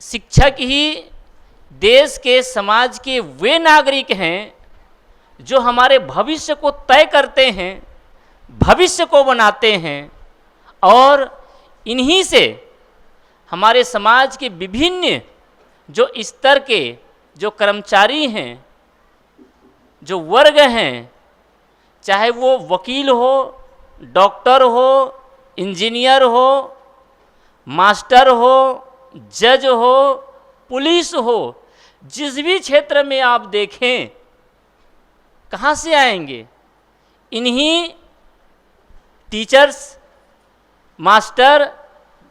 शिक्षक ही देश के, समाज के वे नागरिक हैं जो हमारे भविष्य को तय करते हैं, भविष्य को बनाते हैं, और इन्हीं से हमारे समाज के विभिन्न जो स्तर के जो कर्मचारी हैं, जो वर्ग हैं, चाहे वो वकील हो, डॉक्टर हो, इंजीनियर हो, मास्टर हो, जज हो, पुलिस हो, जिस भी क्षेत्र में आप देखें, कहाँ से आएंगे? इन्हीं टीचर्स, मास्टर,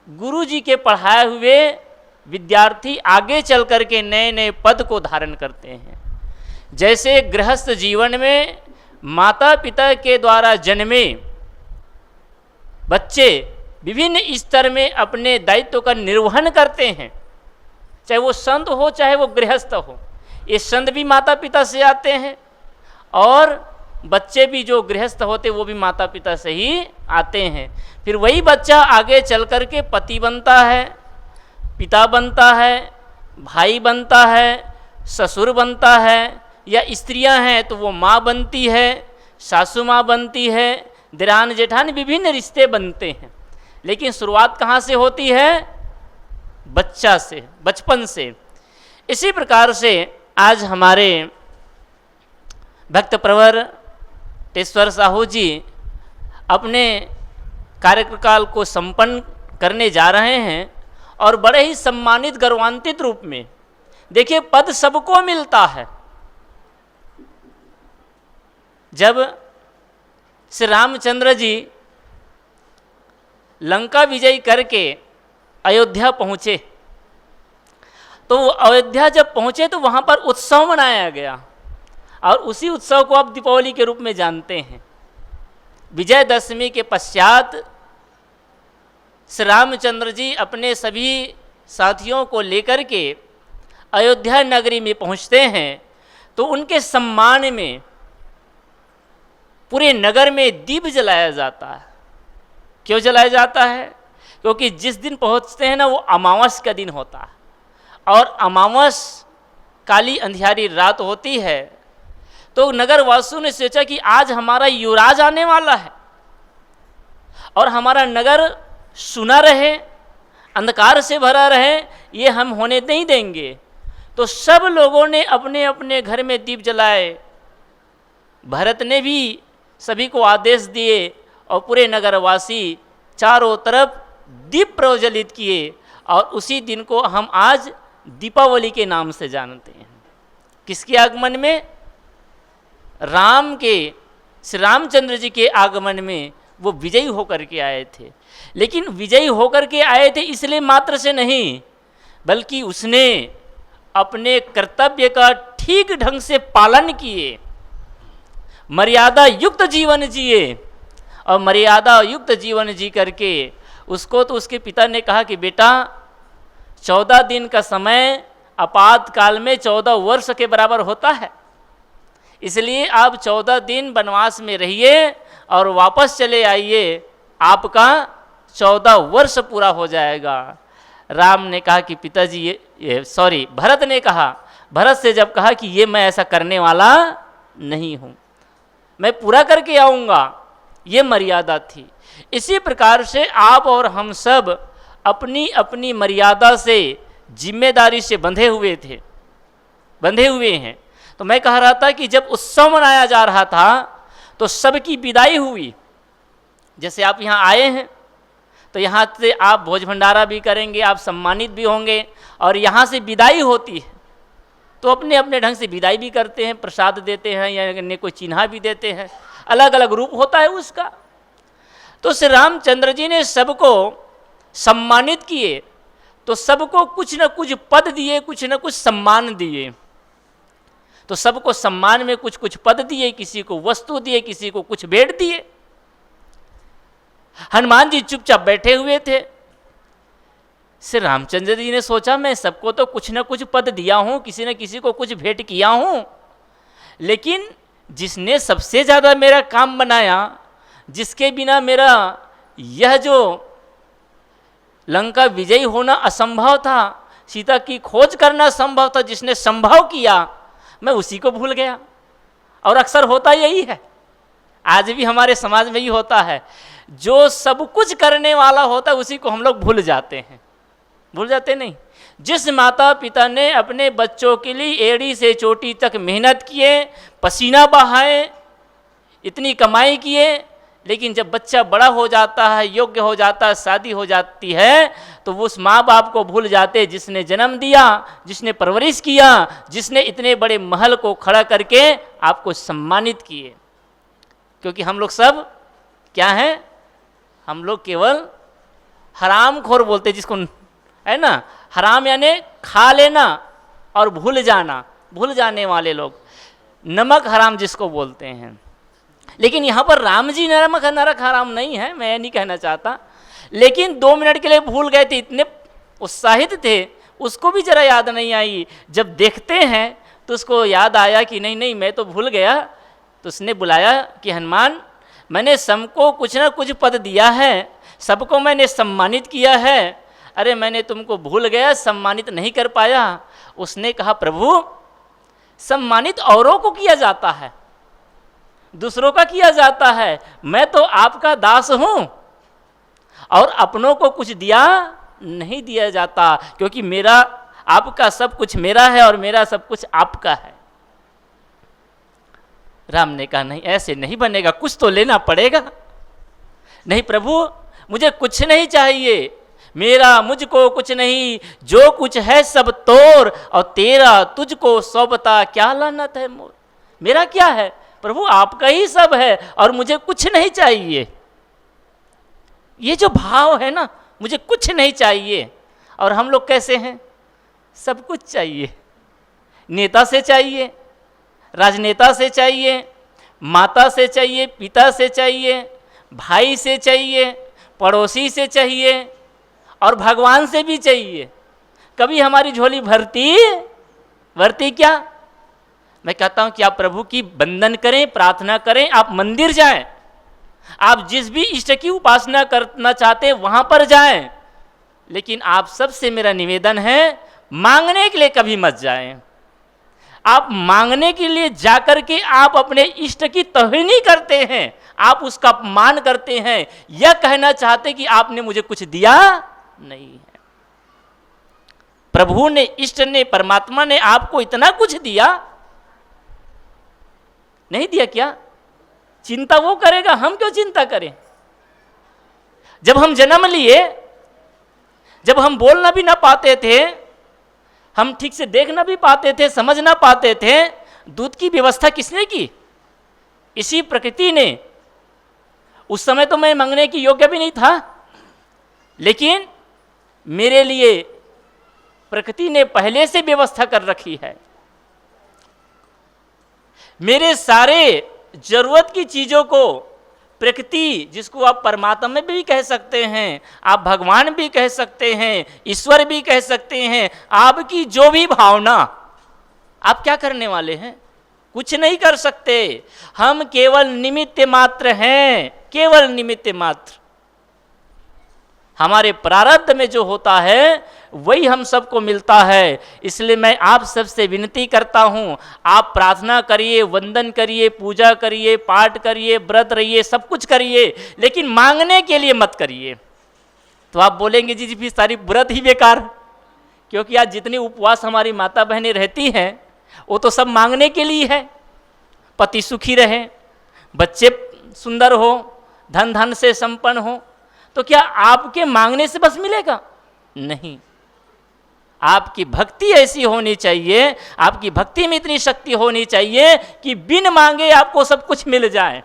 गुरुजी के पढ़ाए हुए विद्यार्थी आगे चल कर के नए नए पद को धारण करते हैं। जैसे गृहस्थ जीवन में माता पिता के द्वारा जन्मे बच्चे विभिन्न स्तर में अपने दायित्व का निर्वहन करते हैं, चाहे वो संत हो चाहे वो गृहस्थ हो। ये संत भी माता पिता से आते हैं और बच्चे भी जो गृहस्थ होते वो भी माता पिता से ही आते हैं। फिर वही बच्चा आगे चल कर के पति बनता है, पिता बनता है, भाई बनता है, ससुर बनता है, या स्त्रियां हैं तो वो माँ बनती है, सासू माँ बनती है, देरान जेठान, विभिन्न रिश्ते बनते हैं। लेकिन शुरुआत कहाँ से होती है? बच्चा से, बचपन से। इसी प्रकार से आज हमारे भक्त प्रवर टेश्वर साहू जी अपने कार्यकाल को संपन्न करने जा रहे हैं और बड़े ही सम्मानित गौरवान्वित रूप में। देखिए, पद सबको मिलता है। जब श्री रामचंद्र जी लंका विजय करके अयोध्या पहुँचे तो अयोध्या जब पहुँचे तो वहाँ पर उत्सव मनाया गया, और उसी उत्सव को आप दीपावली के रूप में जानते हैं। विजयदशमी के पश्चात श्री रामचंद्र जी अपने सभी साथियों को लेकर के अयोध्या नगरी में पहुँचते हैं तो उनके सम्मान में पूरे नगर में दीप जलाया जाता है। क्यों जलाया जाता है? क्योंकि जिस दिन पहुँचते हैं ना, वो अमावस का दिन होता है, और अमावस काली अंधियारी रात होती है। तो नगर वासियों ने सोचा कि आज हमारा युवराज आने वाला है और हमारा नगर सुना रहे, अंधकार से भरा रहे, ये हम होने नहीं देंगे। तो सब लोगों ने अपने अपने घर में दीप जलाए। भरत ने भी सभी को आदेश दिए और पूरे नगरवासी चारों तरफ दीप प्रज्वलित किए, और उसी दिन को हम आज दीपावली के नाम से जानते हैं। किसके आगमन में? राम के, श्री रामचंद्र जी के आगमन में वो विजयी होकर के आए थे। लेकिन विजयी होकर के आए थे इसलिए मात्र से नहीं, बल्कि उसने अपने कर्तव्य का ठीक ढंग से पालन किए, मर्यादा युक्त जीवन जिए, और मर्यादा युक्त जीवन जी करके उसको तो उसके पिता ने कहा कि बेटा 14 दिन का समय आपातकाल में 14 वर्ष के बराबर होता है, इसलिए आप 14 दिन वनवास में रहिए और वापस चले आइए, आपका 14 वर्ष पूरा हो जाएगा। राम ने कहा कि पिताजी भरत ने कहा, भरत से जब कहा कि ये मैं ऐसा करने वाला नहीं हूँ, मैं पूरा करके आऊँगा, ये मर्यादा थी। इसी प्रकार से आप और हम सब अपनी अपनी मर्यादा से, जिम्मेदारी से बंधे हुए हैं। तो मैं कह रहा था कि जब उत्सव मनाया जा रहा था तो सबकी विदाई हुई। जैसे आप यहाँ आए हैं तो यहाँ से आप भोज भंडारा भी करेंगे, आप सम्मानित भी होंगे, और यहाँ से विदाई होती है तो अपने अपने ढंग से विदाई भी करते हैं, प्रसाद देते हैं या कोई चिन्हा भी देते हैं, अलग अलग रूप होता है उसका। तो श्री रामचंद्र जी ने सबको सम्मानित किए, तो सबको कुछ न कुछ पद दिए, कुछ न कुछ सम्मान दिए। तो सबको सम्मान में कुछ कुछ पद दिए, किसी को वस्तु दिए, किसी को कुछ भेंट दिए। हनुमान जी चुपचाप बैठे हुए थे। श्री रामचंद्र जी ने सोचा मैं सबको तो कुछ न कुछ पद दिया हूँ, किसी न किसी को कुछ भेंट किया हूँ, लेकिन जिसने सबसे ज़्यादा मेरा काम बनाया, जिसके बिना मेरा यह जो लंका विजयी होना असंभव था, सीता की खोज करना संभव था, जिसने संभव किया, मैं उसी को भूल गया। और अक्सर होता यही है, आज भी हमारे समाज में ही होता है, जो सब कुछ करने वाला होता है उसी को हम लोग भूल जाते हैं। भूल जाते नहीं। जिस माता पिता ने अपने बच्चों के लिए एड़ी से चोटी तक मेहनत किए, पसीना बहाए, इतनी कमाई किए, लेकिन जब बच्चा बड़ा हो जाता है, योग्य हो जाता है, शादी हो जाती है, तो वो उस माँ बाप को भूल जाते जिसने जन्म दिया, जिसने परवरिश किया, जिसने इतने बड़े महल को खड़ा करके आपको सम्मानित किए। क्योंकि हम लोग सब क्या हैं, हम लोग केवल हरामखोर बोलते जिसको, है ना, हराम यानी खा लेना और भूल जाना, भूल जाने वाले लोग, नमक हराम जिसको बोलते हैं। लेकिन यहाँ पर राम जी नमक नरक हराम नहीं है, मैं ये नहीं कहना चाहता, लेकिन 2 मिनट के लिए भूल गए थे, इतने उत्साहित थे, उसको भी जरा याद नहीं आई। जब देखते हैं तो उसको याद आया कि नहीं नहीं मैं तो भूल गया। तो उसने बुलाया कि हनुमान, मैंने सबको कुछ ना कुछ पद दिया है, सबको मैंने सम्मानित किया है, अरे मैंने तुमको भूल गया, सम्मानित नहीं कर पाया। उसने कहा प्रभु, सम्मानित औरों को किया जाता है, दूसरों का किया जाता है, मैं तो आपका दास हूं और अपनों को कुछ दिया नहीं दिया जाता, क्योंकि मेरा, आपका सब कुछ मेरा है और मेरा सब कुछ आपका है। राम ने कहा नहीं, ऐसे नहीं बनेगा, कुछ तो लेना पड़ेगा। नहीं प्रभु, मुझे कुछ नहीं चाहिए, मेरा मुझको कुछ नहीं, जो कुछ है सब तोर, और तेरा तुझको सौंपता क्या लानत है मोर। मेरा क्या है प्रभु, आपका ही सब है और मुझे कुछ नहीं चाहिए। ये जो भाव है ना, मुझे कुछ नहीं चाहिए। और हम लोग कैसे हैं, सब कुछ चाहिए। नेता से चाहिए, राजनेता से चाहिए, माता से चाहिए, पिता से चाहिए, भाई से चाहिए, पड़ोसी से चाहिए और भगवान से भी चाहिए। कभी हमारी झोली भरती क्या? मैं कहता हूं कि आप प्रभु की वंदन करें, प्रार्थना करें, आप मंदिर जाएं, आप जिस भी इष्ट की उपासना करना चाहते हैं वहां पर जाएं, लेकिन आप सबसे मेरा निवेदन है, मांगने के लिए कभी मत जाएं। आप मांगने के लिए जाकर के आप अपने इष्ट की तौहीनी करते हैं, आप उसका अपमान करते हैं, यह कहना चाहते कि आपने मुझे कुछ दिया नहीं है। प्रभु ने, इष्ट ने, परमात्मा ने आपको इतना कुछ दिया, नहीं दिया क्या? चिंता वो करेगा, हम क्यों चिंता करें? जब हम जन्म लिए, जब हम बोलना भी ना पाते थे, हम ठीक से देख ना भी पाते थे, समझ ना पाते थे, दूध की व्यवस्था किसने की? इसी प्रकृति ने। उस समय तो मैं मांगने की योग्य भी नहीं था, लेकिन मेरे लिए प्रकृति ने पहले से व्यवस्था कर रखी है। मेरे सारे जरूरत की चीजों को प्रकृति, जिसको आप परमात्मा में भी कह सकते हैं, आप भगवान भी कह सकते हैं, ईश्वर भी कह सकते हैं, आपकी जो भी भावना, आप क्या करने वाले हैं? कुछ नहीं कर सकते। हम केवल निमित्त मात्र हैं, केवल निमित्त मात्र। हमारे प्रारब्ध में जो होता है वही हम सबको मिलता है। इसलिए मैं आप सबसे विनती करता हूँ, आप प्रार्थना करिए, वंदन करिए, पूजा करिए, पाठ करिए, व्रत रहिए, सब कुछ करिए, लेकिन मांगने के लिए मत करिए। तो आप बोलेंगे जी फिर सारी व्रत ही बेकार, क्योंकि आज जितनी उपवास हमारी माता बहनें रहती हैं वो तो सब मांगने के लिए है। पति सुखी रहे, बच्चे सुंदर हो, धन धन से संपन्न हो, तो क्या आपके मांगने से बस मिलेगा? नहीं, आपकी भक्ति ऐसी होनी चाहिए, आपकी भक्ति में इतनी शक्ति होनी चाहिए कि बिन मांगे आपको सब कुछ मिल जाए,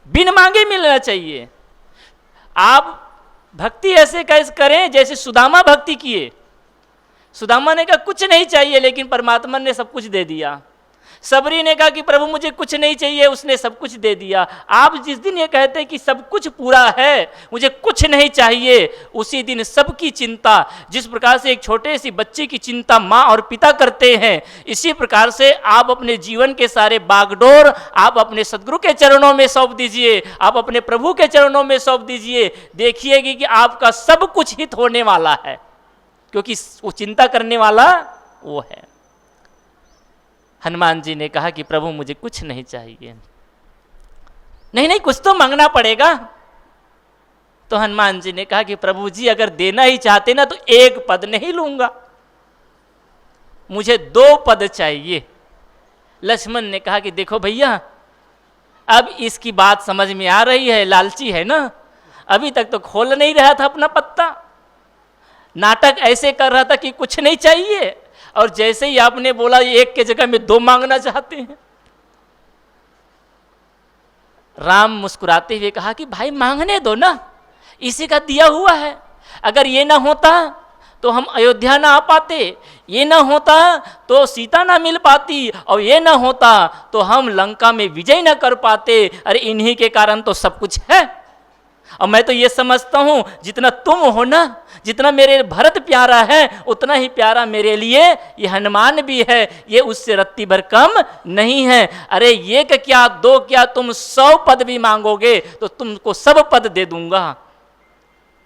बिन मांगे मिलना चाहिए। आप भक्ति ऐसे कैसे करें जैसे सुदामा भक्ति किए। सुदामा ने कहा कुछ नहीं चाहिए, लेकिन परमात्मा ने सब कुछ दे दिया। सबरी ने कहा कि प्रभु मुझे कुछ नहीं चाहिए, उसने सब कुछ दे दिया। आप जिस दिन ये कहते हैं कि सब कुछ पूरा है, मुझे कुछ नहीं चाहिए, उसी दिन सबकी चिंता, जिस प्रकार से एक छोटे सी बच्चे की चिंता माँ और पिता करते हैं, इसी प्रकार से आप अपने जीवन के सारे बागडोर आप अपने सदगुरु के चरणों में सौंप दीजिए, आप अपने प्रभु के चरणों में सौंप दीजिए। देखिएगी कि आपका सब कुछ हित होने वाला है, क्योंकि वो चिंता करने वाला वो है। हनुमान जी ने कहा कि प्रभु मुझे कुछ नहीं चाहिए। नहीं नहीं, कुछ तो मांगना पड़ेगा। तो हनुमान जी ने कहा कि प्रभु जी अगर देना ही चाहते ना तो एक पद नहीं लूंगा, मुझे 2 पद चाहिए। लक्ष्मण ने कहा कि देखो भैया, अब इसकी बात समझ में आ रही है, लालची है ना, अभी तक तो खोल नहीं रहा था अपना पत्ता, नाटक ऐसे कर रहा था कि कुछ नहीं चाहिए, और जैसे ही आपने बोला एक के जगह में 2 मांगना चाहते हैं। राम मुस्कुराते हुए कहा कि भाई मांगने दो ना, इसी का दिया हुआ है। अगर ये ना होता तो हम अयोध्या ना आ पाते, ये ना होता तो सीता ना मिल पाती, और ये ना होता तो हम लंका में विजय ना कर पाते। अरे इन्हीं के कारण तो सब कुछ है। और मैं तो ये समझता हूँ जितना तुम हो ना, जितना मेरे भरत प्यारा है, उतना ही प्यारा मेरे लिए ये हनुमान भी है। ये उससे रत्ती भर कम नहीं है। अरे एक क्या 2 क्या, तुम 100 पद भी मांगोगे तो तुमको सब पद दे दूंगा।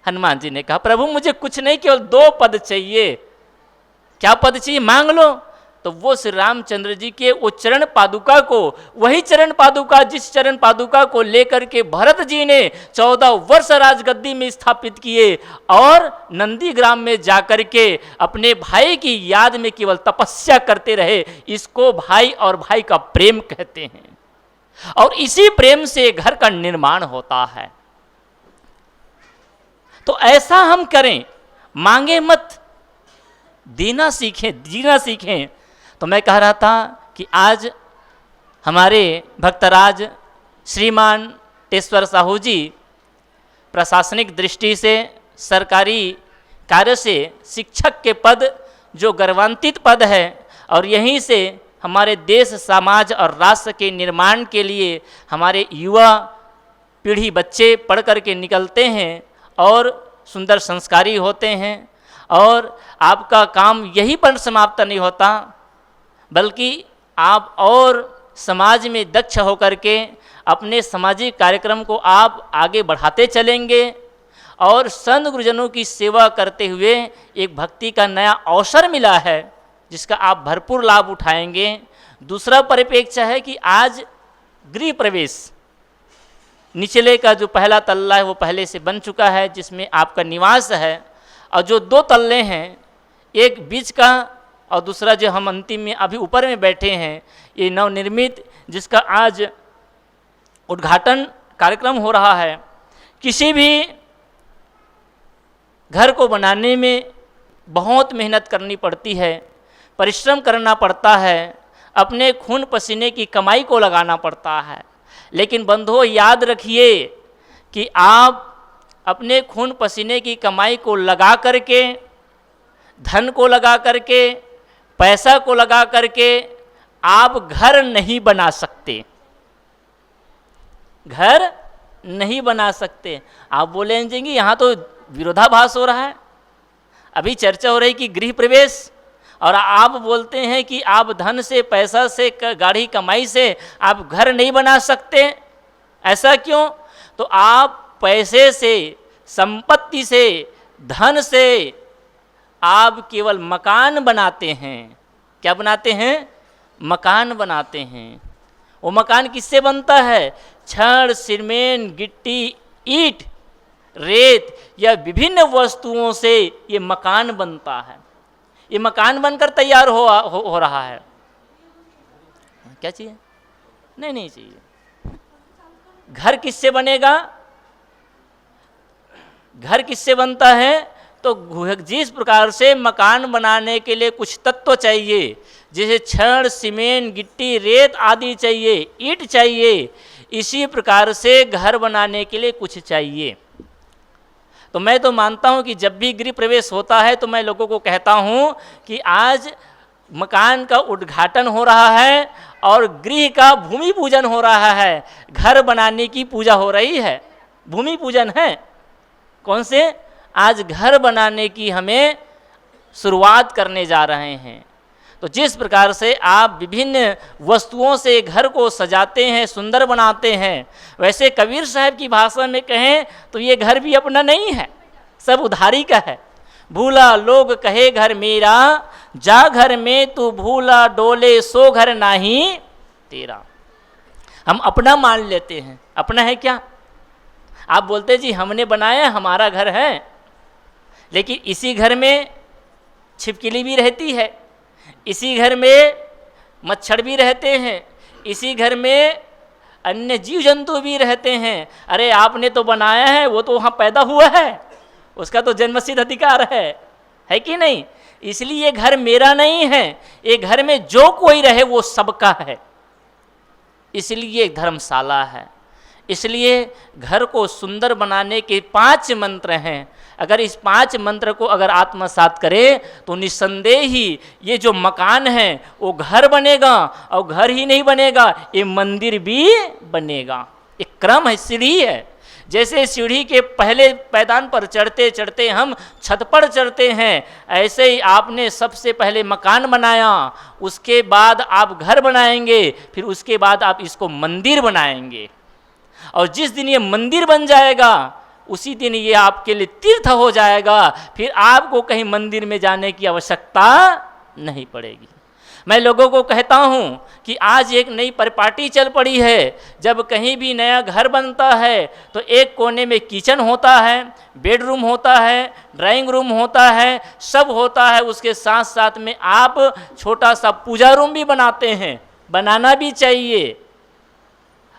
हनुमान जी ने कहा प्रभु मुझे कुछ नहीं, केवल 2 पद चाहिए। क्या पद चाहिए, मांग लो। तो वो श्री रामचंद्र जी के वो चरण पादुका को, वही चरण पादुका जिस चरण पादुका को लेकर के भरत जी ने 14 वर्ष राजगद्दी में स्थापित किए, और नंदीग्राम में जाकर के अपने भाई की याद में केवल तपस्या करते रहे। इसको भाई और भाई का प्रेम कहते हैं, और इसी प्रेम से घर का निर्माण होता है। तो ऐसा हम करें, मांगे मत, देना सीखें, जीना सीखें। तो मैं कह रहा था कि आज हमारे भक्तराज श्रीमान टेश्वर साहू जी प्रशासनिक दृष्टि से, सरकारी कार्य से शिक्षक के पद जो गौरवान्वित पद है, और यहीं से हमारे देश समाज और राष्ट्र के निर्माण के लिए हमारे युवा पीढ़ी बच्चे पढ़ कर के निकलते हैं और सुंदर संस्कारी होते हैं। और आपका काम यहीं पर समाप्त नहीं होता, बल्कि आप और समाज में दक्ष होकर के अपने सामाजिक कार्यक्रम को आप आगे बढ़ाते चलेंगे, और संत गुरुजनों की सेवा करते हुए एक भक्ति का नया अवसर मिला है जिसका आप भरपूर लाभ उठाएंगे। दूसरा परिप्रेक्ष्य है कि आज गृह प्रवेश, निचले का जो पहला तल्ला है वो पहले से बन चुका है, जिसमें आपका निवास है, और जो 2 तल्ले हैं, एक बीच का और दूसरा जो हम अंतिम में अभी ऊपर में बैठे हैं, ये नवनिर्मित, जिसका आज उद्घाटन कार्यक्रम हो रहा है। किसी भी घर को बनाने में बहुत मेहनत करनी पड़ती है, परिश्रम करना पड़ता है, अपने खून पसीने की कमाई को लगाना पड़ता है। लेकिन बंधुओं याद रखिए कि आप अपने खून पसीने की कमाई को लगा करके, धन को लगा करके, पैसा को लगा करके आप घर नहीं बना सकते, घर नहीं बना सकते। आप बोलेंगे यहाँ तो विरोधाभास हो रहा है, अभी चर्चा हो रही कि गृह प्रवेश, और आप बोलते हैं कि आप धन से, पैसा से, गाढ़ी कमाई से आप घर नहीं बना सकते। ऐसा क्यों? तो आप पैसे से, संपत्ति से, धन से आप केवल मकान बनाते हैं। क्या बनाते हैं? मकान बनाते हैं। वो मकान किससे बनता है? छड़, सीमेंट, गिट्टी, ईंट, रेत या विभिन्न वस्तुओं से ये मकान बनता है। ये मकान बनकर तैयार हो रहा है। क्या चाहिए? नहीं चाहिए। घर किससे बनेगा? घर किससे बनता है? तो जिस प्रकार से मकान बनाने के लिए कुछ तत्व चाहिए, जैसे छड़, सीमेंट, गिट्टी, रेत आदि चाहिए, ईंट चाहिए, इसी प्रकार से घर बनाने के लिए कुछ चाहिए। तो मैं तो मानता हूं कि जब भी गृह प्रवेश होता है तो मैं लोगों को कहता हूं कि आज मकान का उद्घाटन हो रहा है और गृह का भूमि पूजन हो रहा है। घर बनाने की पूजा हो रही है, भूमि पूजन है। कौन से? आज घर बनाने की हमें शुरुआत करने जा रहे हैं। तो जिस प्रकार से आप विभिन्न वस्तुओं से घर को सजाते हैं, सुंदर बनाते हैं, वैसे कबीर साहब की भाषा में कहें तो ये घर भी अपना नहीं है, सब उधारी का है। भूला लोग कहे घर मेरा, जा घर में तू भूला डोले सो घर नाही तेरा। हम अपना मान लेते हैं, अपना है क्या? आप बोलते जी हमने बनाया, हमारा घर है, लेकिन इसी घर में छिपकली भी रहती है, इसी घर में मच्छर भी रहते हैं, इसी घर में अन्य जीव जंतु भी रहते हैं। अरे आपने तो बनाया है, वो तो वहाँ पैदा हुआ है, उसका तो जन्मसिद्ध अधिकार है कि नहीं? इसलिए ये घर मेरा नहीं है, ये घर में जो कोई रहे वो सबका है, इसलिए धर्मशाला है। इसलिए घर को सुंदर बनाने के 5 मंत्र हैं। अगर इस 5 मंत्र को अगर आत्मसात करें तो निस्संदेह ही ये जो मकान है वो घर बनेगा, और घर ही नहीं बनेगा, ये मंदिर भी बनेगा। एक क्रम है, सीढ़ी है। जैसे सीढ़ी के पहले पैदान पर चढ़ते चढ़ते हम छत पर चढ़ते हैं, ऐसे ही आपने सबसे पहले मकान बनाया, उसके बाद आप घर बनाएंगे, फिर उसके बाद आप इसको मंदिर बनाएंगे। और जिस दिन ये मंदिर बन जाएगा उसी दिन ये आपके लिए तीर्थ हो जाएगा, फिर आपको कहीं मंदिर में जाने की आवश्यकता नहीं पड़ेगी। मैं लोगों को कहता हूँ कि आज एक नई परिपाटी चल पड़ी है। जब कहीं भी नया घर बनता है तो एक कोने में किचन होता है, बेडरूम होता है, ड्राइंग रूम होता है, सब होता है। उसके साथ साथ में आप छोटा सा पूजा रूम भी बनाते हैं, बनाना भी चाहिए,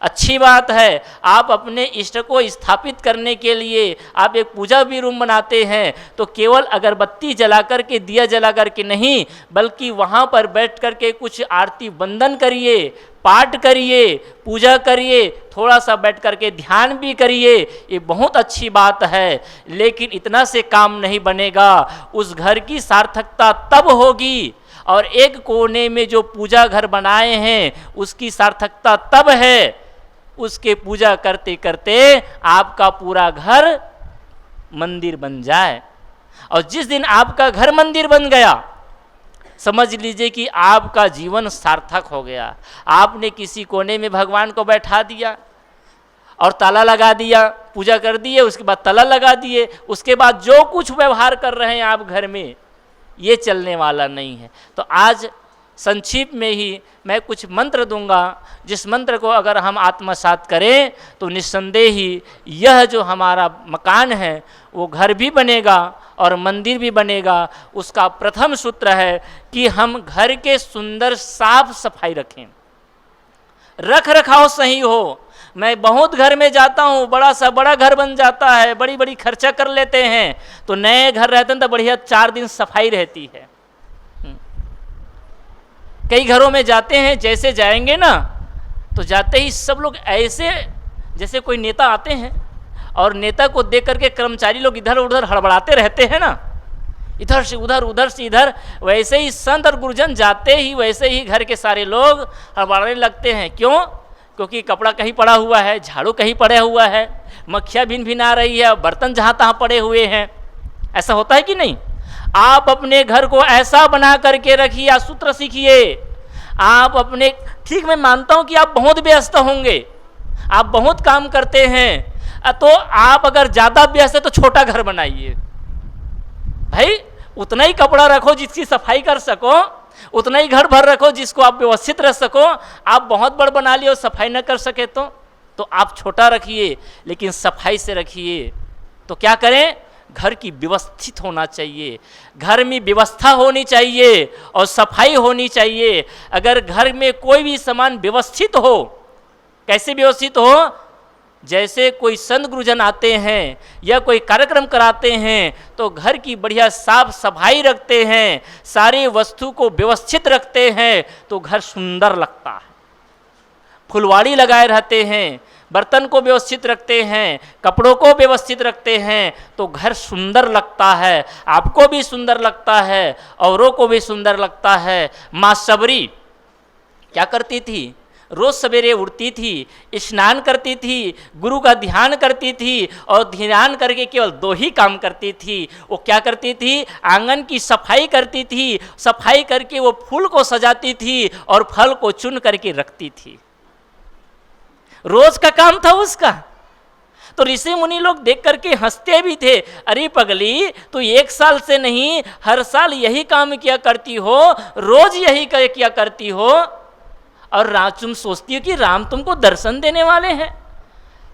अच्छी बात है। आप अपने इष्ट को स्थापित करने के लिए आप एक पूजा भी रूम बनाते हैं, तो केवल अगरबत्ती जला कर के, दिया जला कर के नहीं, बल्कि वहाँ पर बैठ कर के कुछ आरती वंदन करिए, पाठ करिए, पूजा करिए, थोड़ा सा बैठ कर के ध्यान भी करिए, ये बहुत अच्छी बात है। लेकिन इतना से काम नहीं बनेगा, उस घर की सार्थकता तब होगी, और एक कोने में जो पूजा घर बनाए हैं उसकी सार्थकता तब है, उसके पूजा करते करते आपका पूरा घर मंदिर बन जाए। और जिस दिन आपका घर मंदिर बन गया, समझ लीजिए कि आपका जीवन सार्थक हो गया। आपने किसी कोने में भगवान को बैठा दिया और ताला लगा दिया, पूजा कर दिए, उसके बाद ताला लगा दिए, उसके बाद जो कुछ व्यवहार कर रहे हैं आप घर में, ये चलने वाला नहीं है। तो आज संक्षिप्त में ही मैं कुछ मंत्र दूंगा, जिस मंत्र को अगर हम आत्मसात करें तो निस्संदेह ही यह जो हमारा मकान है वो घर भी बनेगा और मंदिर भी बनेगा। उसका प्रथम सूत्र है कि हम घर के सुंदर साफ सफाई रखें, रख रखाव सही हो। मैं बहुत घर में जाता हूँ, बड़ा सा बड़ा घर बन जाता है, बड़ी बड़ी खर्चा कर लेते हैं, तो नए घर रहते हैं तो बढ़िया 4 दिन सफाई रहती है। कई घरों में जाते हैं, जैसे जाएंगे ना तो जाते ही सब लोग ऐसे, जैसे कोई नेता आते हैं और नेता को देख करके कर्मचारी लोग इधर उधर हड़बड़ाते रहते हैं ना, इधर से उधर उधर से इधर, वैसे ही संत और गुरुजन जाते ही वैसे ही घर के सारे लोग हड़बड़ाने लगते हैं। क्यों? क्योंकि कपड़ा कहीं पड़ा हुआ है, झाड़ू कहीं पड़ा हुआ है, मक्खियाँ भिन भिन आ रही है, बर्तन जहाँ तहाँ पड़े हुए हैं। ऐसा होता है कि नहीं? आप अपने घर को ऐसा बना करके रखिए, या सूत्र सीखिए। आप अपने, ठीक मैं मानता हूं कि आप बहुत व्यस्त होंगे, आप बहुत काम करते हैं, तो आप अगर ज़्यादा व्यस्त है तो छोटा घर बनाइए भाई। उतना ही कपड़ा रखो जिसकी सफाई कर सको, उतना ही घर भर रखो जिसको आप व्यवस्थित रख सको। आप बहुत बड़ बना लिए और सफाई न कर सके तो आप छोटा रखिए, लेकिन सफाई से रखिए। तो क्या करें? घर की व्यवस्थित होना चाहिए, घर में व्यवस्था होनी चाहिए और सफाई होनी चाहिए। अगर घर में कोई भी सामान व्यवस्थित हो, कैसे व्यवस्थित हो? जैसे कोई संत गुरुजन आते हैं या कोई कार्यक्रम कराते हैं तो घर की बढ़िया साफ सफाई रखते हैं, सारे वस्तु को व्यवस्थित रखते हैं तो घर सुंदर लगता है। फुलवाड़ी लगाए रहते हैं, बर्तन को व्यवस्थित रखते हैं, कपड़ों को व्यवस्थित रखते हैं तो घर सुंदर लगता है, आपको भी सुंदर लगता है, औरों को भी सुंदर लगता है। माँ सबरी क्या करती थी? रोज सवेरे उठती थी, स्नान करती थी, गुरु का ध्यान करती थी, और ध्यान करके केवल 2 ही काम करती थी। वो क्या करती थी? आंगन की सफाई करती थी, सफाई करके वो फूल को सजाती थी और फल को चुन करके रखती थी। रोज का काम था उसका। तो ऋषि मुनि लोग देख करके हंसते भी थे, अरे पगली तू 1 साल से नहीं हर साल यही काम किया करती हो, रोज यही किया करती हो, और तुम सोचती हो कि राम तुमको दर्शन देने वाले हैं।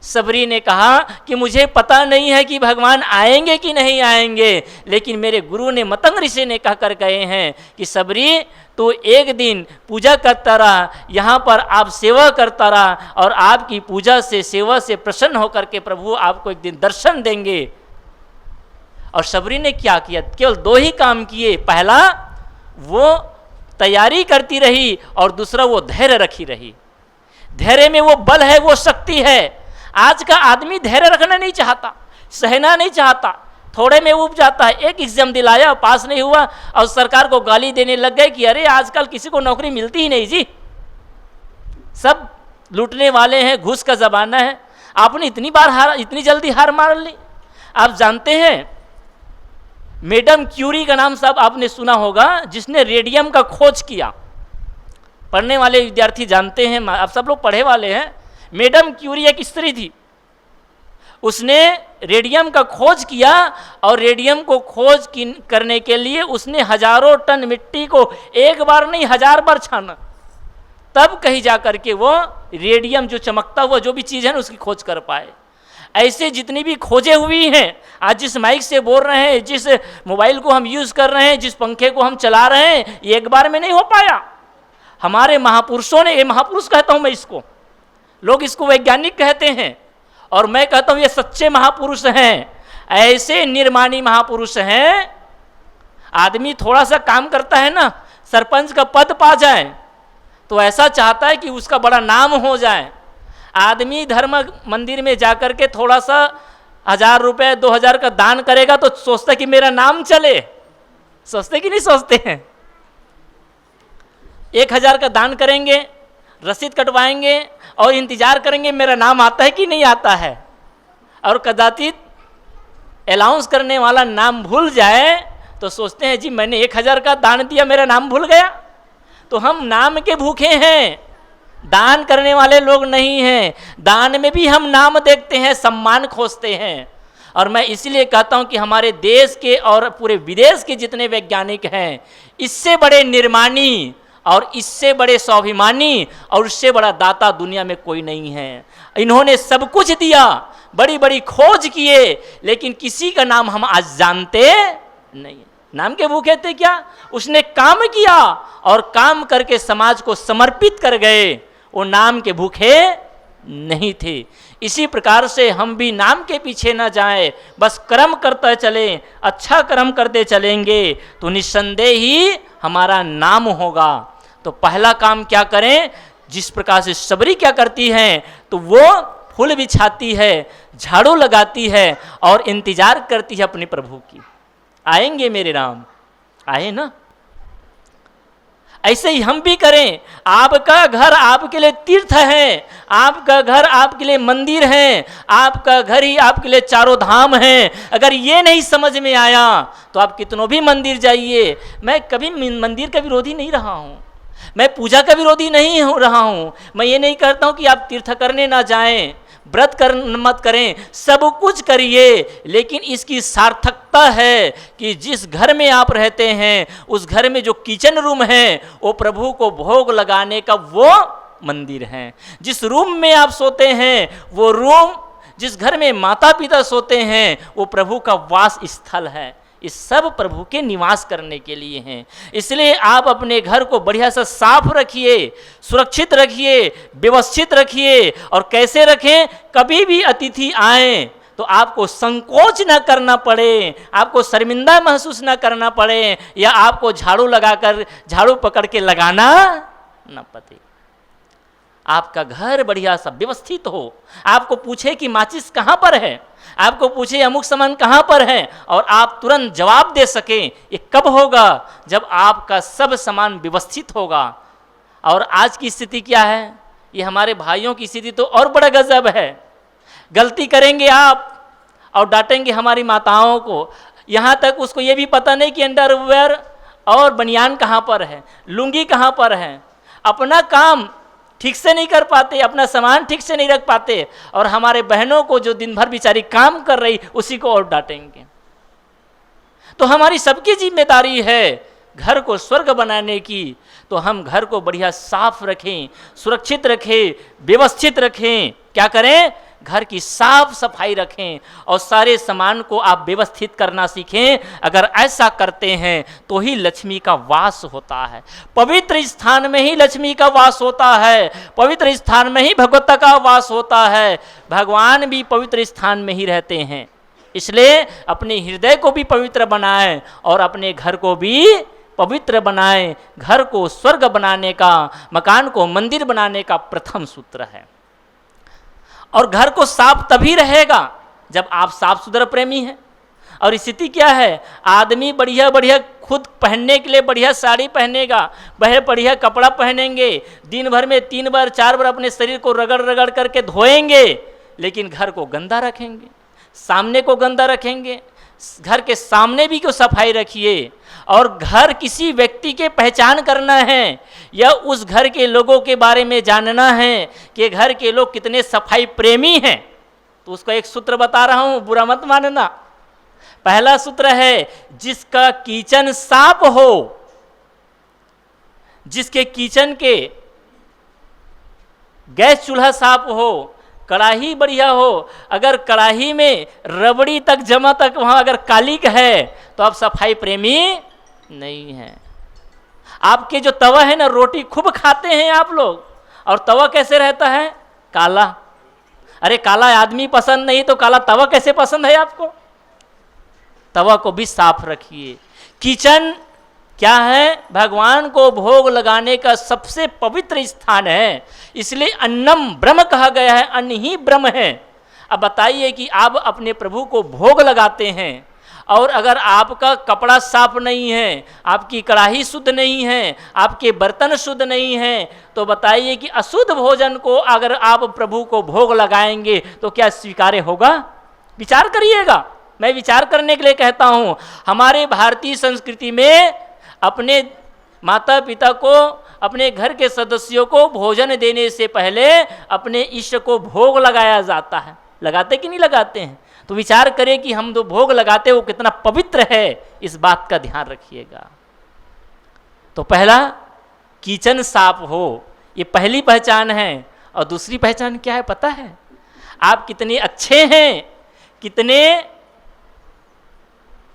सबरी ने कहा कि मुझे पता नहीं है कि भगवान आएंगे कि नहीं आएंगे, लेकिन मेरे गुरु ने मतंग ऋषि ने कह कर गए हैं कि सबरी तो एक दिन पूजा करता रहा, यहाँ पर आप सेवा करता रहा, और आपकी पूजा से सेवा से प्रसन्न होकर के प्रभु आपको एक दिन दर्शन देंगे। और सबरी ने क्या किया, केवल 2 ही काम किए। पहला वो तैयारी करती रही, और दूसरा वो धैर्य रखी रही। धैर्य में वो बल है, वो शक्ति है। आज का आदमी धैर्य रखना नहीं चाहता, सहना नहीं चाहता, थोड़े में उब जाता है। एक एग्जाम दिलाया, पास नहीं हुआ, और सरकार को गाली देने लग गए कि अरे आजकल किसी को नौकरी मिलती ही नहीं जी, सब लूटने वाले हैं, घूस का ज़माना है। आपने इतनी जल्दी हार मान ली। आप जानते हैं मैडम क्यूरी का नाम सब आपने सुना होगा, जिसने रेडियम का खोज किया। पढ़ने वाले विद्यार्थी जानते हैं, आप सब लोग पढ़े वाले हैं। मैडम क्यूरी एक स्त्री थी, उसने रेडियम का खोज किया, और रेडियम को खोज करने के लिए उसने हजारों टन मिट्टी को एक बार नहीं 1000 बार छाना, तब कहीं जा करके वो रेडियम जो चमकता हुआ जो भी चीज़ है ना उसकी खोज कर पाए। ऐसे जितनी भी खोजें हुई हैं, आज जिस माइक से बोल रहे हैं, जिस मोबाइल को हम यूज़ कर रहे हैं, जिस पंखे को हम चला रहे हैं, ये एक बार में नहीं हो पाया। हमारे महापुरुषों ने, ये महापुरुष कहता हूँ मैं इसको, लोग इसको वैज्ञानिक कहते हैं, और मैं कहता हूँ ये सच्चे महापुरुष हैं। ऐसे निर्माणी महापुरुष हैं। आदमी थोड़ा सा काम करता है ना, सरपंच का पद पा जाए तो ऐसा चाहता है कि उसका बड़ा नाम हो जाए। आदमी धर्म मंदिर में जाकर के थोड़ा सा 1000 रुपये 2000 का दान करेगा तो सोचता है कि मेरा नाम चले। सोचते कि नहीं सोचते हैं? 1000 का दान करेंगे, रसीद कटवाएंगे और इंतजार करेंगे मेरा नाम आता है कि नहीं आता है, और कदाचित अलाउंस करने वाला नाम भूल जाए तो सोचते हैं जी मैंने 1000 का दान दिया, मेरा नाम भूल गया। तो हम नाम के भूखे हैं, दान करने वाले लोग नहीं हैं। दान में भी हम नाम देखते हैं, सम्मान खोजते हैं। और मैं इसलिए कहता हूं कि हमारे देश के और पूरे विदेश के जितने वैज्ञानिक हैं, इससे बड़े निर्माणी और इससे बड़े स्वाभिमानी और इससे बड़ा दाता दुनिया में कोई नहीं है। इन्होंने सब कुछ दिया, बड़ी बड़ी खोज किए, लेकिन किसी का नाम हम आज जानते नहीं। नाम के भूखे थे क्या? उसने काम किया और काम करके समाज को समर्पित कर गए, वो नाम के भूखे नहीं थे। इसी प्रकार से हम भी नाम के पीछे ना जाएं, बस कर्म करते चलें, अच्छा कर्म करते चलेंगे तो निस्संदेह ही हमारा नाम होगा। तो पहला काम क्या करें? जिस प्रकार से सबरी क्या करती हैं, तो वो फूल बिछाती है, झाड़ू लगाती है और इंतजार करती है अपने प्रभु की, आएंगे मेरे राम, आए ना। ऐसे ही हम भी करें। आपका घर आपके लिए तीर्थ है, आपका घर आपके लिए मंदिर है, आपका घर ही आपके लिए चारों धाम है। अगर ये नहीं समझ में आया तो आप कितनों भी मंदिर जाइए। मैं कभी मंदिर का विरोधी नहीं रहा हूँ, मैं पूजा का विरोधी नहीं हो रहा हूँ। मैं ये नहीं करता हूँ कि आप तीर्थ करने ना जाएं, व्रत मत करें, सब कुछ करिए, लेकिन इसकी सार्थकता है कि जिस घर में आप रहते हैं उस घर में जो किचन रूम है वो प्रभु को भोग लगाने का वो मंदिर है। जिस रूम में आप सोते हैं वो रूम, जिस घर में माता पिता सोते हैं वो प्रभु का वास स्थल है। इस सब प्रभु के निवास करने के लिए हैं। इसलिए आप अपने घर को बढ़िया सा साफ रखिए, सुरक्षित रखिए, व्यवस्थित रखिए। और कैसे रखें? कभी भी अतिथि आए तो आपको संकोच न करना पड़े, आपको शर्मिंदा महसूस न करना पड़े, या आपको झाड़ू लगाकर झाड़ू पकड़ के लगाना न पड़े। आपका घर बढ़िया सा व्यवस्थित हो, आपको पूछे कि माचिस कहाँ पर है, आपको पूछे अमुक सामान कहाँ पर है, और आप तुरंत जवाब दे सकें। ये कब होगा? जब आपका सब सामान व्यवस्थित होगा। और आज की स्थिति क्या है? ये हमारे भाइयों की स्थिति तो और बड़ा गजब है। गलती करेंगे आप और डांटेंगे हमारी माताओं को, यहाँ तक उसको ये भी पता नहीं कि अंडरवेयर और बनियान कहाँ पर है, लुंगी कहाँ पर है। अपना काम ठीक से नहीं कर पाते, अपना सामान ठीक से नहीं रख पाते, और हमारे बहनों को जो दिन भर बेचारी काम कर रही उसी को और डांटेंगे। तो हमारी सबकी जिम्मेदारी है घर को स्वर्ग बनाने की। तो हम घर को बढ़िया साफ रखें, सुरक्षित रखें, व्यवस्थित रखें। क्या करें? घर की साफ सफाई रखें और सारे सामान को आप व्यवस्थित करना सीखें। अगर ऐसा करते हैं तो ही लक्ष्मी का वास होता है। पवित्र स्थान में ही लक्ष्मी का वास होता है, पवित्र स्थान में ही भगवत्ता का वास होता है। भगवान भी पवित्र स्थान में ही रहते हैं। इसलिए अपने हृदय को भी पवित्र बनाएं और अपने घर को भी पवित्र बनाएं। घर को स्वर्ग बनाने का, मकान को मंदिर बनाने का प्रथम सूत्र है। और घर को साफ तभी रहेगा जब आप साफ सुथरा प्रेमी हैं। और स्थिति क्या है? आदमी बढ़िया बढ़िया खुद पहनने के लिए बढ़िया साड़ी पहनेगा, बढ़िया कपड़ा पहनेंगे, दिन भर में 3 बार 4 बार अपने शरीर को रगड़ रगड़ करके धोएंगे, लेकिन घर को गंदा रखेंगे, सामने को गंदा रखेंगे। घर के सामने भी क्यों सफाई रखिए। और घर किसी व्यक्ति के पहचान करना है या उस घर के लोगों के बारे में जानना है कि घर के लोग कितने सफाई प्रेमी हैं, तो उसका एक सूत्र बता रहा हूं, बुरा मत मानना। पहला सूत्र है, जिसका किचन साफ हो, जिसके किचन के गैस चूल्हा साफ हो, कढ़ाई बढ़िया हो। अगर कढ़ाई में रबड़ी तक जमा तक वहां अगर कालिक है तो आप सफाई प्रेमी नहीं है। आपके जो तवा है ना, रोटी खूब खाते हैं आप लोग, और तवा कैसे रहता है? काला। अरे काला आदमी पसंद नहीं तो काला तवा कैसे पसंद है आपको? तवा को भी साफ रखिए। किचन क्या है? भगवान को भोग लगाने का सबसे पवित्र स्थान है। इसलिए अन्नम ब्रह्म कहा गया है, अन्न ही ब्रह्म है। अब बताइए कि आप अपने प्रभु को भोग लगाते हैं और अगर आपका कपड़ा साफ नहीं है, आपकी कढ़ाई शुद्ध नहीं है, आपके बर्तन शुद्ध नहीं हैं, तो बताइए कि अशुद्ध भोजन को अगर आप प्रभु को भोग लगाएंगे तो क्या स्वीकार्य होगा? विचार करिएगा। मैं विचार करने के लिए कहता हूँ। हमारे भारतीय संस्कृति में अपने माता पिता को, अपने घर के सदस्यों को भोजन देने से पहले अपने इष्ट को भोग लगाया जाता है। लगाते कि नहीं लगाते हैं? तो विचार करें कि हम जो भोग लगाते हैं वो कितना पवित्र है, इस बात का ध्यान रखिएगा। तो पहला, किचन साफ हो, ये पहली पहचान है। और दूसरी पहचान क्या है पता है? आप कितने अच्छे हैं, कितने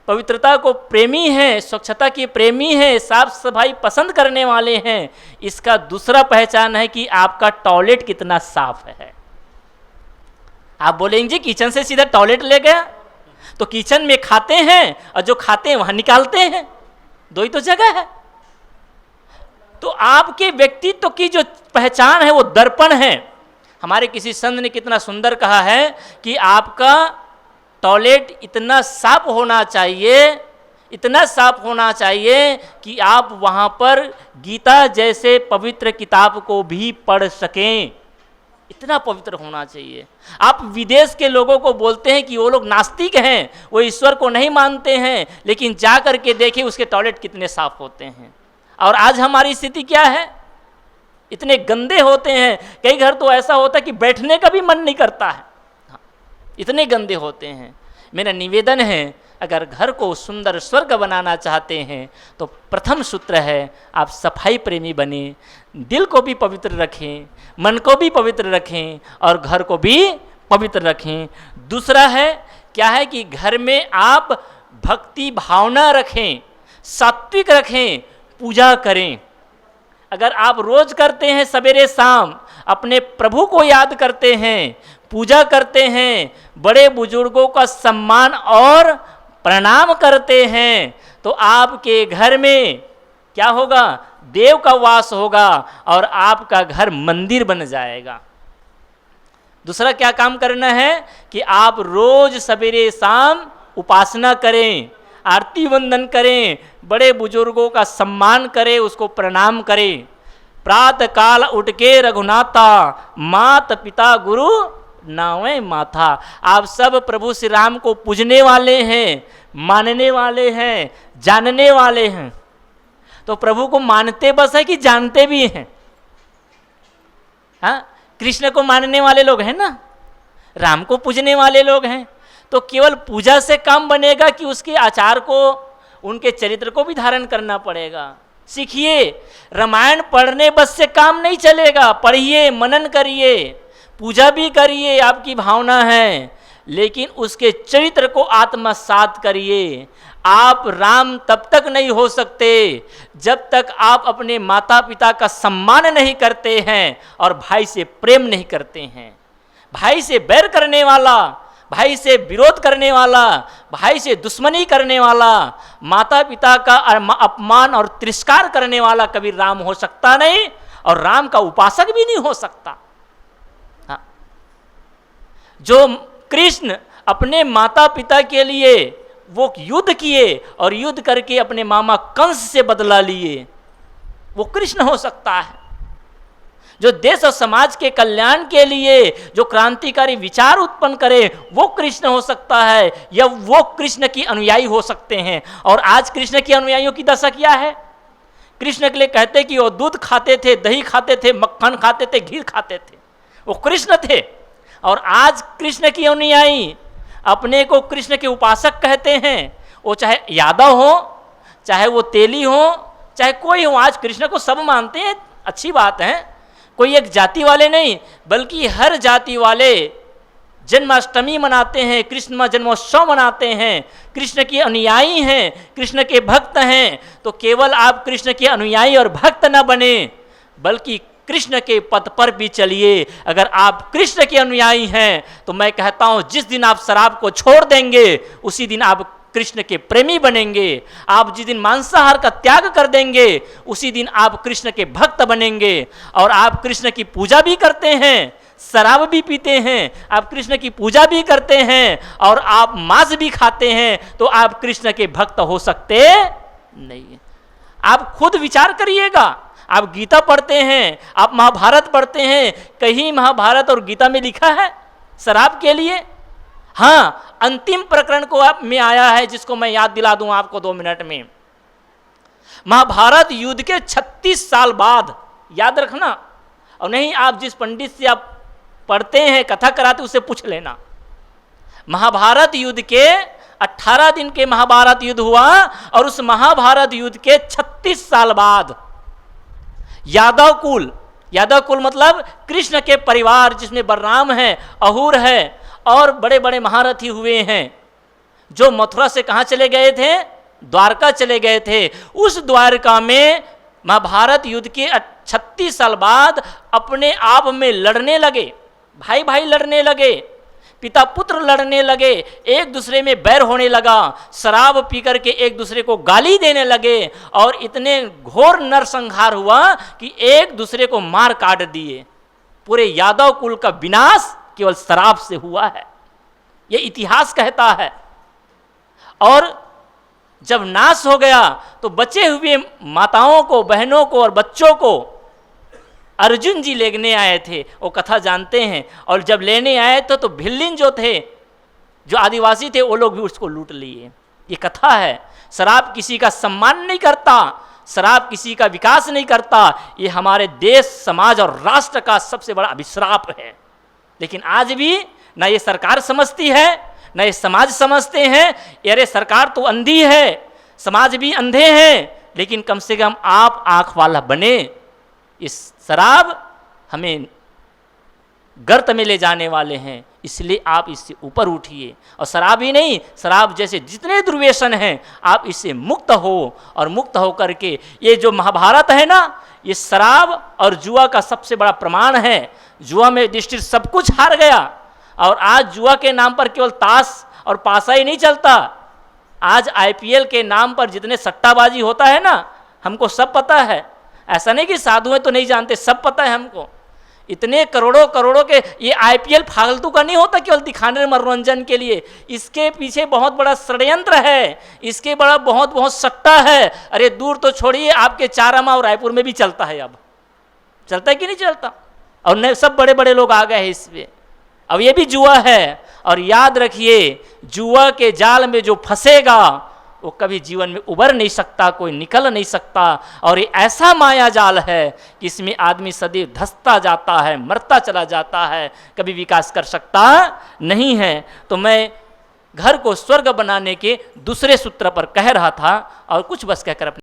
पवित्रता को प्रेमी हैं, स्वच्छता के प्रेमी हैं, साफ सफाई पसंद करने वाले हैं। इसका दूसरा पहचान है कि आपका टॉयलेट कितना साफ है। आप बोलेंगे किचन से सीधा टॉयलेट ले गया, तो किचन में खाते हैं और जो खाते हैं वहां निकालते हैं, दो ही तो जगह है। तो आपके व्यक्तित्व की जो पहचान है वो दर्पण है। हमारे किसी संत ने कितना सुंदर कहा है कि आपका टॉयलेट इतना साफ होना चाहिए, इतना साफ होना चाहिए कि आप वहाँ पर गीता जैसे पवित्र किताब को भी पढ़ सकें। इतना पवित्र होना चाहिए। आप विदेश के लोगों को बोलते हैं कि वो लोग नास्तिक हैं, वो ईश्वर को नहीं मानते हैं, लेकिन जा कर के देखिए उसके टॉयलेट कितने साफ होते हैं। और आज हमारी स्थिति क्या है? इतने गंदे होते हैं। कई घर तो ऐसा होता है कि बैठने का भी मन नहीं करता है, इतने गंदे होते हैं। मेरा निवेदन है, अगर घर को सुंदर स्वर्ग बनाना चाहते हैं तो प्रथम सूत्र है आप सफाई प्रेमी बने, दिल को भी पवित्र रखें, मन को भी पवित्र रखें और घर को भी पवित्र रखें। दूसरा है क्या है कि घर में आप भक्ति भावना रखें, सात्विक रखें, पूजा करें। अगर आप रोज करते हैं सवेरे शाम, अपने प्रभु को याद करते हैं, पूजा करते हैं, बड़े बुजुर्गों का सम्मान और प्रणाम करते हैं, तो आपके घर में क्या होगा? देव का वास होगा और आपका घर मंदिर बन जाएगा। दूसरा क्या काम करना है कि आप रोज सवेरे शाम उपासना करें, आरती वंदन करें, बड़े बुजुर्गों का सम्मान करें, उसको प्रणाम करें। प्रातः काल उठ के रघुनाथा, मात पिता गुरु नावे माथा। आप सब प्रभु श्री राम को पूजने वाले हैं, मानने वाले हैं, जानने वाले हैं। तो प्रभु को मानते बस है कि जानते भी हैं? हाँ, कृष्ण को मानने वाले लोग हैं ना, राम को पूजने वाले लोग हैं, तो केवल पूजा से काम बनेगा कि उसके आचार को, उनके चरित्र को भी धारण करना पड़ेगा। सीखिए, रामायण पढ़ने बस से काम नहीं चलेगा, पढ़िए, मनन करिए, पूजा भी करिए, आपकी भावना है, लेकिन उसके चरित्र को आत्मसात करिए। आप राम तब तक नहीं हो सकते जब तक आप अपने माता पिता का सम्मान नहीं करते हैं और भाई से प्रेम नहीं करते हैं। भाई से बैर करने वाला, भाई से विरोध करने वाला, भाई से दुश्मनी करने वाला, माता पिता का अपमान और तिरस्कार करने वाला कभी राम हो सकता नहीं, और राम का उपासक भी नहीं हो सकता। हाँ। जो कृष्ण अपने माता पिता के लिए वो युद्ध किए और युद्ध करके अपने मामा कंस से बदला लिए, वो कृष्ण हो सकता है। जो देश और समाज के कल्याण के लिए जो क्रांतिकारी विचार उत्पन्न करे, वो कृष्ण हो सकता है, या वो कृष्ण की अनुयायी हो सकते हैं। और आज कृष्ण के अनुयायियों की दशा क्या है? कृष्ण के लिए कहते कि वो दूध खाते थे, दही खाते थे, मक्खन खाते थे, घी खाते थे, वो कृष्ण थे। और आज कृष्ण की अनुयायी अपने को कृष्ण के उपासक कहते हैं, वो चाहे यादव हो, चाहे वो तेली हो, चाहे कोई हो, आज कृष्ण को सब मानते हैं, अच्छी बात है। कोई एक जाति वाले नहीं, बल्कि हर जाति वाले जन्माष्टमी मनाते हैं, कृष्ण जन्मोत्सव मनाते हैं, कृष्ण के अनुयायी हैं, कृष्ण के भक्त हैं। तो केवल आप कृष्ण के अनुयायी और भक्त न बने, बल्कि कृष्ण के पथ पर भी चलिए। अगर आप कृष्ण के अनुयायी हैं तो मैं कहता हूं, जिस दिन आप शराब को छोड़ देंगे उसी दिन आप कृष्ण के प्रेमी बनेंगे। आप जिस दिन मांसाहार का त्याग कर देंगे उसी दिन आप कृष्ण के भक्त बनेंगे। और आप कृष्ण की पूजा भी करते हैं, शराब भी पीते हैं, आप कृष्ण की पूजा भी करते हैं और आप मांस भी खाते हैं, तो आप कृष्ण के भक्त हो सकते नहीं। आप खुद विचार करिएगा। आप गीता पढ़ते हैं, आप महाभारत पढ़ते हैं, कहीं महाभारत और गीता में लिखा है शराब के लिए? हाँ, अंतिम प्रकरण को आप में आया है, जिसको मैं याद दिला दूं आपको 2 मिनट में। महाभारत युद्ध के 36 साल बाद, याद रखना, और नहीं आप जिस पंडित से आप पढ़ते हैं, कथा कराते, उससे पूछ लेना। महाभारत युद्ध के 18 दिन के महाभारत युद्ध हुआ, और उस महाभारत युद्ध के 36 साल बाद यादव कुल मतलब कृष्ण के परिवार, जिसमें बलराम है, अहूर है और बड़े बड़े महारथी हुए हैं, जो मथुरा से कहाँ चले गए थे? द्वारका चले गए थे। उस द्वारका में महाभारत युद्ध के 36 साल बाद अपने आप में लड़ने लगे, भाई भाई लड़ने लगे, पिता पुत्र लड़ने लगे, एक दूसरे में बैर होने लगा, शराब पी करके एक दूसरे को गाली देने लगे, और इतने घोर नरसंहार हुआ कि एक दूसरे को मार काट दिए। पूरे यादव कुल का विनाश केवल शराब से हुआ है, ये इतिहास कहता है। और जब नाश हो गया तो बचे हुए माताओं को, बहनों को और बच्चों को अर्जुन जी लेने आए थे, वो कथा जानते हैं। और जब लेने आए तो भिल्लिन जो थे, जो आदिवासी थे, वो लोग भी उसको लूट लिए। ये कथा है। शराब किसी का सम्मान नहीं करता, शराब किसी का विकास नहीं करता। ये हमारे देश, समाज और राष्ट्र का सबसे बड़ा अभिश्राप है। लेकिन आज भी ना ये सरकार समझती है, ना ये समाज समझते हैं। अरे सरकार तो अंधी है, समाज भी अंधे हैं, लेकिन कम से कम आप आंख वाला बने। इस शराब हमें गर्त में ले जाने वाले हैं, इसलिए आप इससे ऊपर उठिए। और शराब ही नहीं, शराब जैसे जितने दुर्व्यसन हैं, आप इससे मुक्त हो। और मुक्त हो करके ये जो महाभारत है ना, ये शराब और जुआ का सबसे बड़ा प्रमाण है। जुआ में युधिष्ठिर सब कुछ हार गया, और आज जुआ के नाम पर केवल ताश और पासा ही नहीं चलता। आज IPL के नाम पर जितने सट्टाबाजी होता है ना, हमको सब पता है। ऐसा नहीं कि साधु हैं तो नहीं जानते, सब पता है हमको। इतने करोड़ों करोड़ों के ये IPL फालतू का नहीं होता केवल दिखाने मनोरंजन के लिए। इसके पीछे बहुत बड़ा षड्यंत्र है, इसके बड़ा बहुत बहुत सट्टा है। अरे दूर तो छोड़िए, आपके चारामा और रायपुर में भी चलता है। अब चलता है कि नहीं चलता? और नहीं, सब बड़े बड़े लोग आ गए हैं इसमें। अब ये भी जुआ है। और याद रखिए, जुआ के जाल में जो फंसेगा वो कभी जीवन में उबर नहीं सकता, कोई निकल नहीं सकता। और ये ऐसा माया जाल है कि इसमें आदमी सदैव धंसता जाता है, मरता चला जाता है, कभी विकास कर सकता नहीं है। तो मैं घर को स्वर्ग बनाने के दूसरे सूत्र पर कह रहा था और कुछ बस कहकर अपने